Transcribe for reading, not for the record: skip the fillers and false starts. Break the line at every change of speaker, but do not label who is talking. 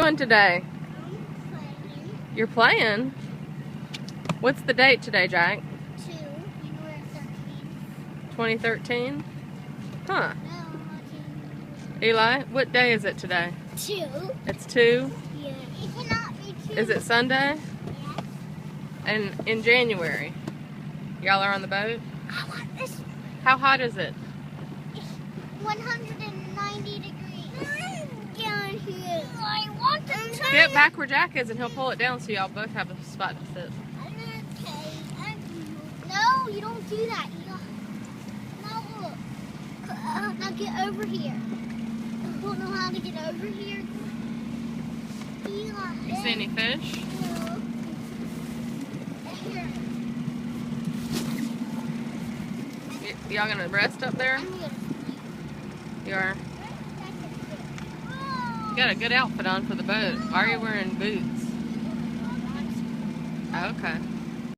doing today?
I'm playing.
You're playing? What's the date today, Jack?
2, January 13th.
2013? Huh.
No, I'm watching.
Eli, what day is it today?
2.
It's 2?
Yeah. It cannot be 2.
Is it Sunday?
Yes.
And in January? Y'all are on the boat?
I want this.
How hot is it?
It's 190 degrees. Down here. I want to try.
Get back where Jack is and he'll pull it down so y'all both have a spot to sit.
Okay. No, you don't do that. No, look. Now get over here. I don't know how to get over here.
You see any fish?
No. Here.
Y'all gonna rest up there?
I'm gonna
You are? You got a good outfit on for the boat. Why are you wearing boots? Oh, okay.